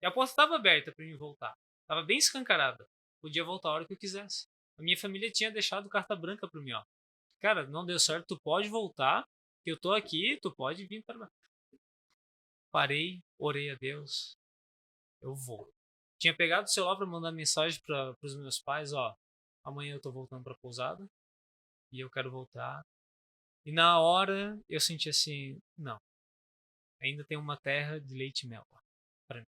E a porta estava aberta para mim voltar. Estava bem escancarada. Podia voltar a hora que eu quisesse. A minha família tinha deixado carta branca para mim, ó. Cara, não deu certo, tu pode voltar, que eu tô aqui, tu pode vir para. Parei, orei a Deus, eu vou. Tinha pegado o celular para mandar mensagem para os meus pais, ó, amanhã eu tô voltando para pousada e eu quero voltar. E na hora eu senti assim, não, ainda tem uma terra de leite e mel lá para mim.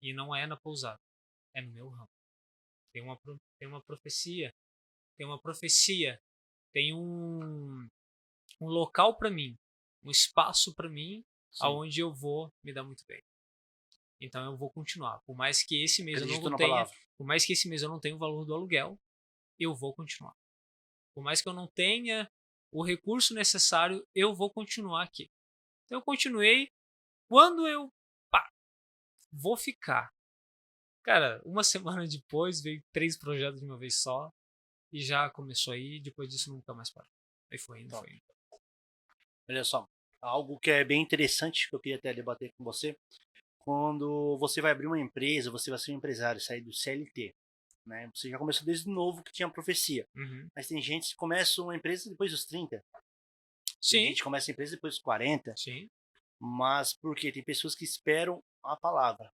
E não é na pousada, é no meu ramo. Tem uma profecia, tem uma profecia, tem um local para mim, um espaço para mim, Sim. aonde eu vou me dar muito bem. Então eu vou continuar. Por mais que esse mês eu Acredito não na tenha, palavra. por mais que esse mês eu não tenha o valor do aluguel, eu vou continuar. Por mais que eu não tenha o recurso necessário, eu vou continuar aqui. Então eu continuei. Quando eu vou ficar, cara, uma semana depois veio 3 projetos de uma vez só e já começou aí. Depois disso nunca mais parou. Aí foi indo, Top. foi indo. Olha só. Algo que é bem interessante que eu queria até debater com você. Quando você vai abrir uma empresa, você vai ser um empresário, sair do CLT. Né? Você já começou desde novo que tinha profecia. Uhum. Mas tem gente que começa uma empresa depois dos 30. Tem Sim, gente que começa a empresa depois dos 40. sim, Mas por quê? Tem pessoas que esperam a palavra.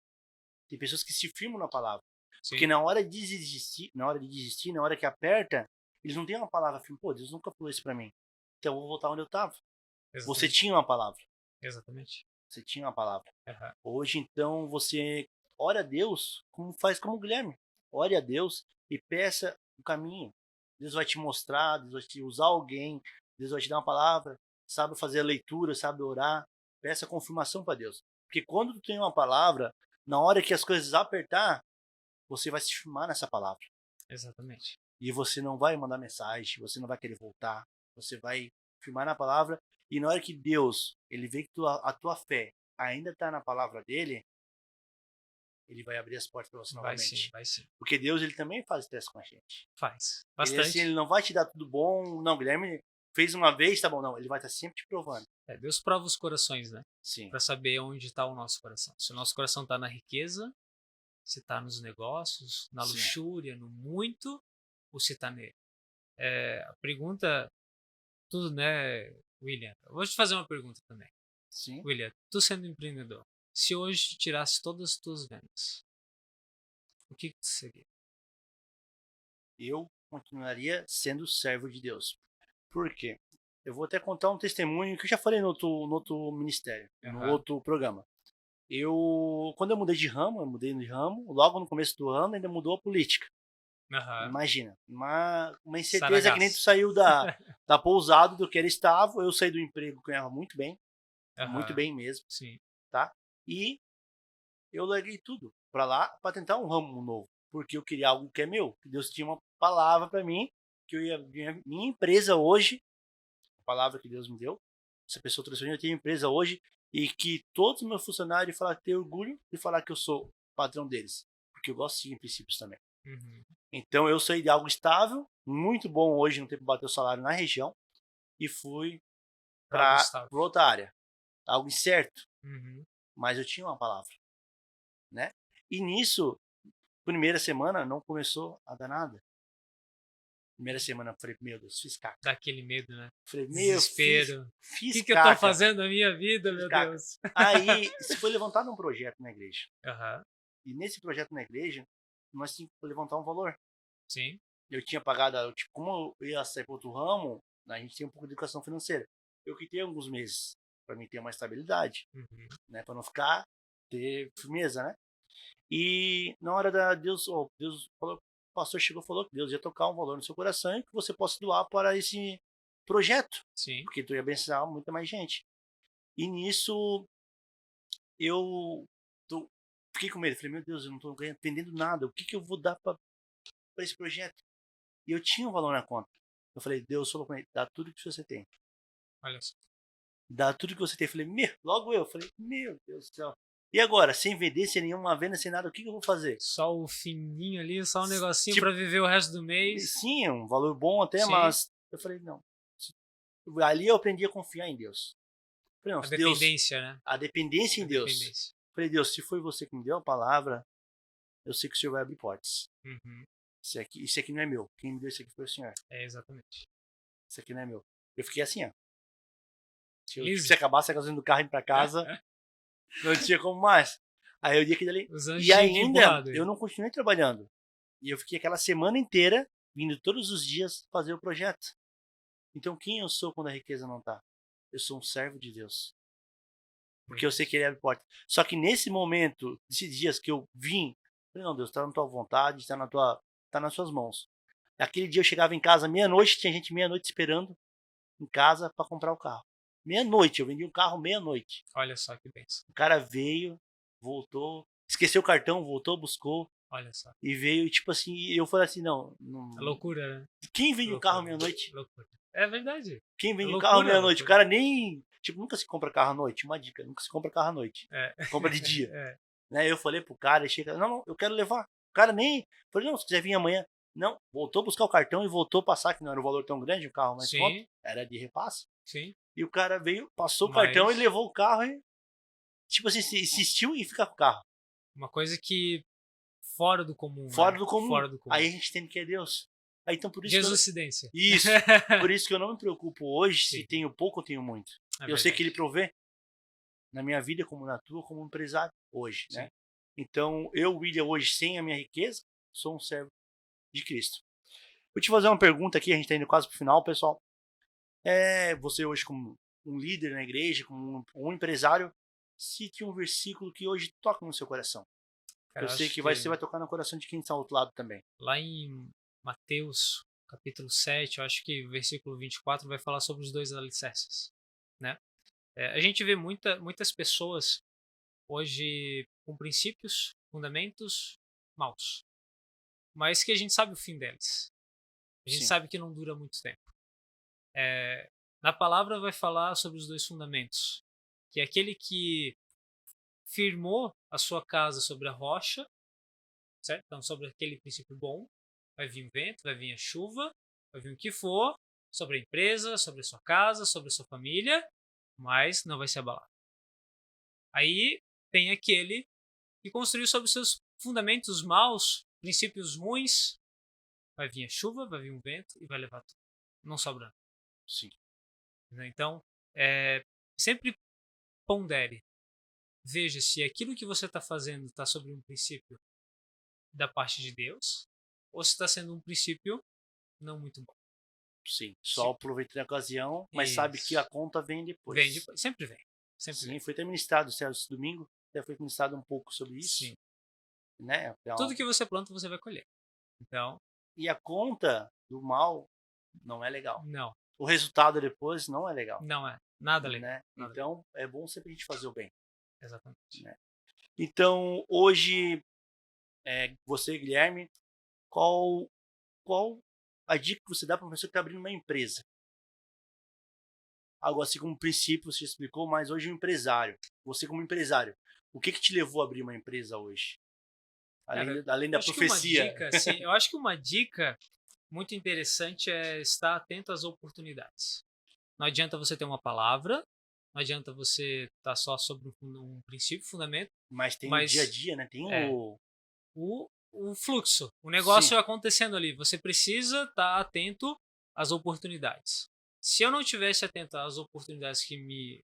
Tem pessoas que se firmam na palavra. Porque sim, na hora de desistir, na hora que aperta, eles não têm uma palavra firme. Pô, Deus nunca falou isso pra mim. Então eu vou voltar onde eu tava. Você exatamente, tinha uma palavra. exatamente. Você tinha uma palavra. Uhum. Hoje, então, você ora a Deus como faz como o Guilherme. Ore a Deus e peça o caminho. Deus vai te mostrar, Deus vai te usar alguém, Deus vai te dar uma palavra, sabe fazer a leitura, sabe orar. Peça confirmação para Deus. Porque quando tu tem uma palavra, na hora que as coisas apertar, você vai se firmar nessa palavra. Exatamente. E você não vai mandar mensagem, você não vai querer voltar, você vai firmar na palavra. E na hora que Deus, ele vê que a tua fé ainda está na palavra dele, ele vai abrir as portas para você Vai sim, novamente. vai sim. Porque Deus, ele também faz teste com a gente. Faz. Ele, Bastante. assim, ele não vai te dar tudo bom. Não, Guilherme fez uma vez, tá bom. Não, ele vai estar sempre te provando. Deus prova os corações, né? Sim. Para saber onde está o nosso coração. Se o nosso coração está na riqueza, se está nos negócios, na luxúria, no muito, ou se está nele. A pergunta, tudo, né, William? Eu vou te fazer uma pergunta também. Sim. William, tu sendo empreendedor, se hoje tirasse todas as tuas vendas, o que tu seria? Eu continuaria sendo servo de Deus. Por quê? Eu vou até contar um testemunho que eu já falei no outro ministério, no outro programa. Quando eu mudei de ramo, logo no começo do ano ainda mudou a política. Imagina, uma incerteza que nem tu saiu da pousada do que era estável. Eu saí do emprego, ganhava muito bem mesmo. Sim. Tá? E eu larguei tudo pra lá para tentar um ramo novo, porque eu queria algo que é meu, que Deus tinha uma palavra para mim, que eu ia minha empresa hoje, a palavra que Deus me deu, essa pessoa transferiu, eu tenho empresa hoje e que todos os meus funcionários falar ter orgulho de falar que eu sou patrão deles, porque eu gosto de seguir princípios também. Então eu saí de algo estável, muito bom hoje, não ter que bater o salário na região, e fui para outra área, algo incerto, mas eu tinha uma palavra, né? E nisso, primeira semana não começou a dar nada. Primeira semana eu falei, meu Deus, fiz caca. Dá aquele medo, né? Falei, desespero. Fiz o que eu tô fazendo na minha vida, meu Deus? Aí se foi levantado um projeto na igreja. E nesse projeto na igreja, nós tínhamos que levantar um valor. Sim. Eu tinha pagado, tipo, como eu ia sair para outro ramo, a gente tem um pouco de educação financeira. Eu quitei alguns meses para mim ter uma estabilidade, né, para não ficar, ter firmeza, né? E na hora da Deus falou, o pastor chegou e falou que Deus ia tocar um valor no seu coração e que você possa doar para esse projeto. Sim. Porque tu ia abençoar muita mais gente. E nisso eu fiquei com medo. Falei, meu Deus, eu não estou entendendo nada. O que eu vou dar para esse projeto? E eu tinha um valor na conta. Eu falei, Deus falou para mim, dá tudo que você tem. Olha só. Dá tudo que você tem. Eu falei, logo eu. Falei, meu Deus do céu. E agora, sem vender, sem nenhuma venda, sem nada, o que eu vou fazer? Só o fininho ali, só um negocinho tipo, para viver o resto do mês. Sim, é um valor bom até, mas eu falei, não. Ali eu aprendi a confiar em Deus. Falei, não, a dependência, Deus, né? A dependência em Deus. Falei, Deus, se foi você que me deu a palavra, eu sei que o Senhor vai abrir portas. Isso aqui não é meu. Quem me deu isso aqui foi o Senhor. É, exatamente. Isso aqui não é meu. Eu fiquei assim, ó. Se acabasse a gasolina do carro indo pra casa, não tinha como mais. Aí eu dei aquele ali. E ainda, eu não continuei trabalhando. E eu fiquei aquela semana inteira, vindo todos os dias fazer o projeto. Então, quem eu sou quando a riqueza não tá? Eu sou um servo de Deus. Porque eu sei que ele abre porta. Só que nesse momento, nesses dias que eu vim, eu falei, não, Deus, tá na tua vontade, tá nas suas mãos. Aquele dia eu chegava em casa meia-noite, tinha gente meia-noite esperando em casa para comprar o carro. Meia-noite, eu vendi um carro meia-noite. Olha só que bênção. O cara veio, voltou, esqueceu o cartão, voltou, buscou. Olha só. E veio, tipo assim, eu falei assim, não. É loucura, né? Quem vende um carro meia-noite? Loucura. É verdade. Quem vende um carro meia-noite? O cara nem. Tipo, nunca se compra carro à noite. Uma dica, nunca se compra carro à noite. Compra de dia. Né? Eu falei pro cara, ele chega, não, eu quero levar. O cara nem. Eu falei, não, se quiser vir amanhã. Não, voltou buscar o cartão e voltou passar, que não era um valor tão grande, o carro mais conta, era de repasse. Sim. E o cara veio, passou o cartão e levou o carro e, tipo assim, insistiu em ficar com o carro. Uma coisa que fora do comum. Fora do comum. Aí a gente tem que é Deus. Aí, então, por isso Jesucidência. Isso. Por isso que eu não me preocupo hoje se tenho pouco ou tenho muito. Eu sei que ele provê na minha vida, como na tua, como empresário hoje, né? Então, William, hoje, sem a minha riqueza, sou um servo de Cristo. Vou te fazer uma pergunta aqui, a gente está indo quase para o final, pessoal. Você hoje como um líder na igreja, como um empresário, cite um versículo que hoje toca no seu coração. Cara, eu sei que você vai tocar no coração de quem está ao outro lado também. Lá em Mateus, capítulo 7, eu acho que o versículo 24 vai falar sobre os dois alicerces, né? A gente vê muitas pessoas hoje com princípios, fundamentos maus, mas que a gente sabe o fim deles. A gente sabe que não dura muito tempo. Na palavra vai falar sobre os dois fundamentos, que é aquele que firmou a sua casa sobre a rocha, certo? Então, sobre aquele princípio bom, vai vir o vento, vai vir a chuva, vai vir o que for, sobre a empresa, sobre a sua casa, sobre a sua família, mas não vai se abalar. Aí tem aquele que construiu sobre seus fundamentos maus, princípios ruins, vai vir a chuva, vai vir o vento e vai levar tudo. Não sobra. Sim. Então, sempre pondere. Veja se aquilo que você está fazendo está sobre um princípio da parte de Deus ou se está sendo um princípio não muito bom. Sim. Só aproveitando a ocasião, mas sabe que Isso. a conta vem depois. Vem depois. Sempre vem. Sempre Sim, vem. foi até ministrado esse domingo. Até foi ministrado um pouco sobre isso. Sim. Né? Então, Tudo que você planta, você vai colher. Então, e a conta do mal não é legal. não. O resultado depois não é legal. Não é. Nada legal. Né? Nada Então, é bom sempre a gente fazer o bem. Exatamente. Né? Então, hoje, você, Guilherme, qual a dica que você dá para uma pessoa que está abrindo uma empresa? Algo assim como princípio, você explicou, mas hoje um empresário. Você como empresário, o que te levou a abrir uma empresa hoje? Além da profecia. Eu acho que uma dica muito interessante é estar atento às oportunidades. Não adianta você ter uma palavra, não adianta você estar só sobre um princípio, fundamento. Mas tem o dia a dia, né? Tem o fluxo, o negócio Sim. acontecendo ali. Você precisa estar atento às oportunidades. Se eu não tivesse atento às oportunidades que me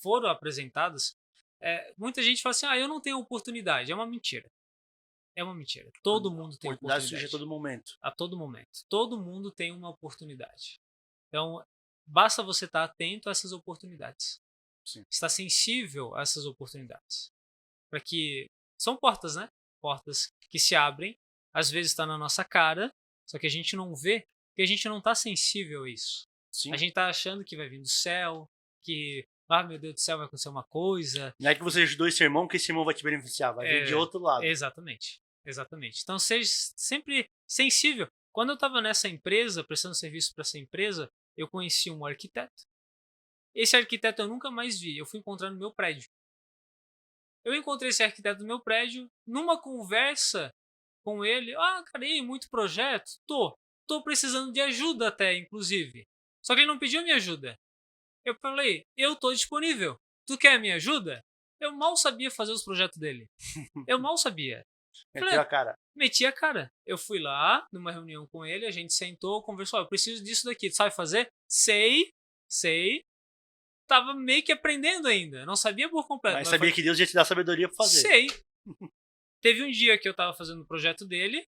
foram apresentadas, muita gente fala assim, eu não tenho oportunidade. É uma mentira. É uma mentira. Todo mundo tem oportunidade. Surge a todo momento. A todo momento. Todo mundo tem uma oportunidade. Então, basta você estar atento a essas oportunidades. Sim. Estar sensível a essas oportunidades. Para que... São portas, né? Portas que se abrem. Às vezes está na nossa cara, só que a gente não vê, porque a gente não está sensível a isso. Sim. A gente está achando que vai vir do céu, que, meu Deus do céu, vai acontecer uma coisa. Não é que você ajudou esse irmão que esse irmão vai te beneficiar, vai vir de outro lado. Exatamente. Então, seja sempre sensível. Quando eu estava nessa empresa, prestando serviço para essa empresa, eu conheci um arquiteto. Esse arquiteto eu nunca mais vi. Eu fui encontrar no meu prédio. Eu encontrei esse arquiteto no meu prédio, numa conversa com ele. Cara, e aí, muito projeto? Tô precisando de ajuda até, inclusive. Só que ele não pediu minha ajuda. Eu falei, eu tô disponível. Tu quer minha ajuda? Eu mal sabia fazer os projetos dele. Eu mal sabia. Meteu a cara. Meti a cara. Eu fui lá, numa reunião com ele, a gente sentou, conversou. Eu preciso disso daqui. Tu sabe fazer? Sei. Tava meio que aprendendo ainda. Não sabia por completo. Mas sabia que Deus ia te dar sabedoria pra fazer. Sei. Teve um dia que eu tava fazendo o projeto dele,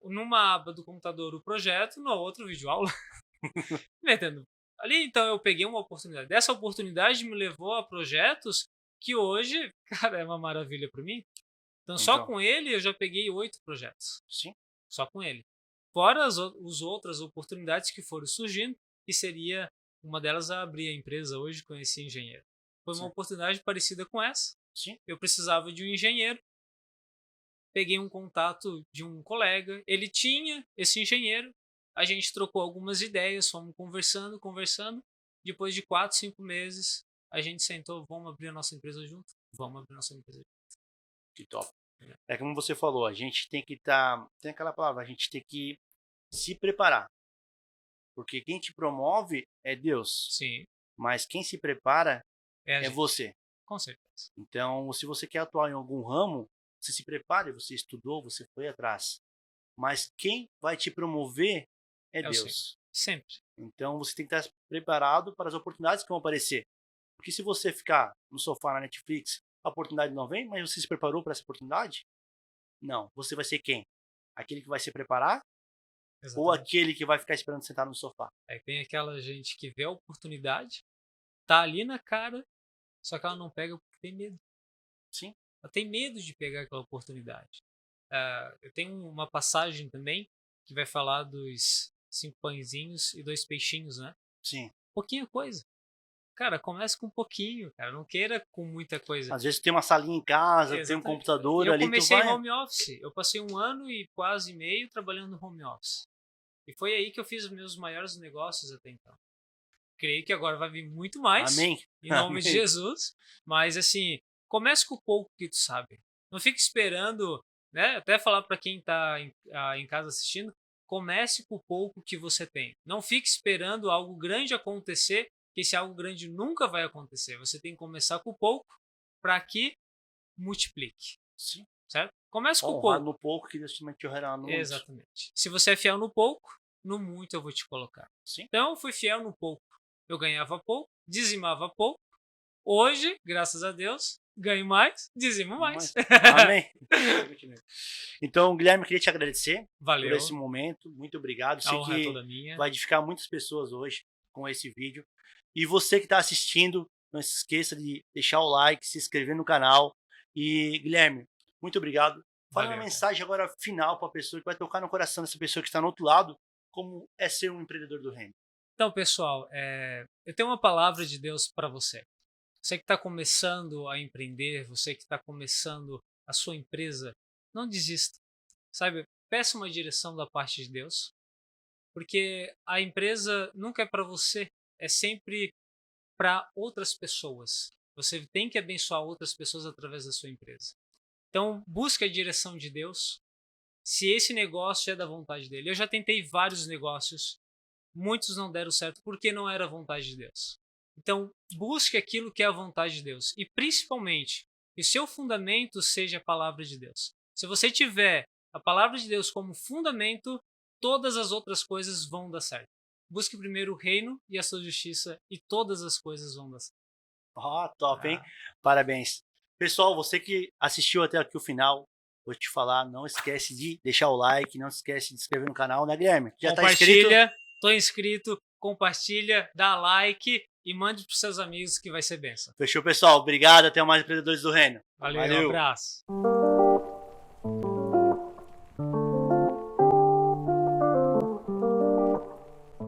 numa aba do computador o projeto, no outro vídeo aula. Metendo ali, então eu peguei uma oportunidade. Essa oportunidade me levou a projetos que hoje, cara, é uma maravilha para mim. Então, só com ele eu já peguei 8 projetos. Sim. Só com ele. Fora as outras oportunidades que foram surgindo, que seria uma delas a abrir a empresa hoje com esse engenheiro. Foi uma oportunidade parecida com essa. Sim. Eu precisava de um engenheiro. Peguei um contato de um colega. Ele tinha esse engenheiro. A gente trocou algumas ideias, fomos conversando. Depois de 4, 5 meses, a gente sentou, vamos abrir a nossa empresa junto? Vamos abrir a nossa empresa junto. Que top. É como você falou, a gente tem que estar... Tem aquela palavra, a gente tem que se preparar. Porque quem te promove é Deus. Sim. Mas quem se prepara é você. Com certeza. Então, se você quer atuar em algum ramo, você se prepare, você estudou, você foi atrás. Mas quem vai te promover é Deus. Sempre. Então, você tem que estar preparado para as oportunidades que vão aparecer. Porque se você ficar no sofá na Netflix, a oportunidade não vem, mas você se preparou para essa oportunidade? Não. Você vai ser quem? Aquele que vai se preparar? Exatamente. Ou aquele que vai ficar esperando sentar no sofá? Tem aquela gente que vê a oportunidade, tá ali na cara, só que ela não pega porque tem medo. Sim. Ela tem medo de pegar aquela oportunidade. Eu tenho uma passagem também que vai falar dos 5 pãezinhos e 2 peixinhos, né? Sim. Pouquinha coisa. Cara, comece com um pouquinho, cara. Não queira com muita coisa. Às vezes tem uma salinha em casa, tem um computador ali. Eu comecei em home office. Eu passei 1 ano e quase meio trabalhando no home office. E foi aí que eu fiz os meus maiores negócios até então. Creio que agora vai vir muito mais. Amém. Em nome de Jesus. Mas assim, comece com o pouco que tu sabe. Não fique esperando, né? Até falar para quem está em casa assistindo, comece com o pouco que você tem. Não fique esperando algo grande acontecer, que esse algo grande nunca vai acontecer. Você tem que começar com o pouco para que multiplique. Sim. Certo? Comece com o Honrar pouco. no pouco que Deus te honrará no muito. Exatamente. Se você é fiel no pouco, no muito eu vou te colocar. Sim. Então, eu fui fiel no pouco. Eu ganhava pouco, dizimava pouco. Hoje, graças a Deus, ganho mais, dizimo mais. Amém. Então, Guilherme, queria te agradecer Valeu. por esse momento. Muito obrigado. A Sei honra é que toda minha. vai edificar muitas pessoas hoje com esse vídeo. E você que está assistindo, não se esqueça de deixar o like, se inscrever no canal. E, Guilherme, muito obrigado. Fala uma mensagem agora final para a pessoa que vai tocar no coração dessa pessoa que está no outro lado, como é ser um empreendedor do reino. Então, pessoal, eu tenho uma palavra de Deus para você. Você que está começando a empreender, você que está começando a sua empresa, não desista. Sabe, peça uma direção da parte de Deus, porque a empresa nunca é para você, é sempre para outras pessoas. Você tem que abençoar outras pessoas através da sua empresa. Então, busque a direção de Deus, se esse negócio é da vontade dele. Eu já tentei vários negócios, muitos não deram certo porque não era a vontade de Deus. Então, busque aquilo que é a vontade de Deus. E, principalmente, que o seu fundamento seja a palavra de Deus. Se você tiver a palavra de Deus como fundamento, todas as outras coisas vão dar certo. Busque primeiro o reino e a sua justiça e todas as coisas vão dar certo. Top, hein? Parabéns. Pessoal, você que assistiu até aqui o final, vou te falar, não esquece de deixar o like, não esquece de se inscrever no canal, né, Guilherme? Já tá inscrito? Compartilha, tô inscrito, compartilha, dá like e mande para seus amigos que vai ser benção. Fechou, pessoal. Obrigado. Até mais, Empreendedores do Reino. Valeu. Um abraço.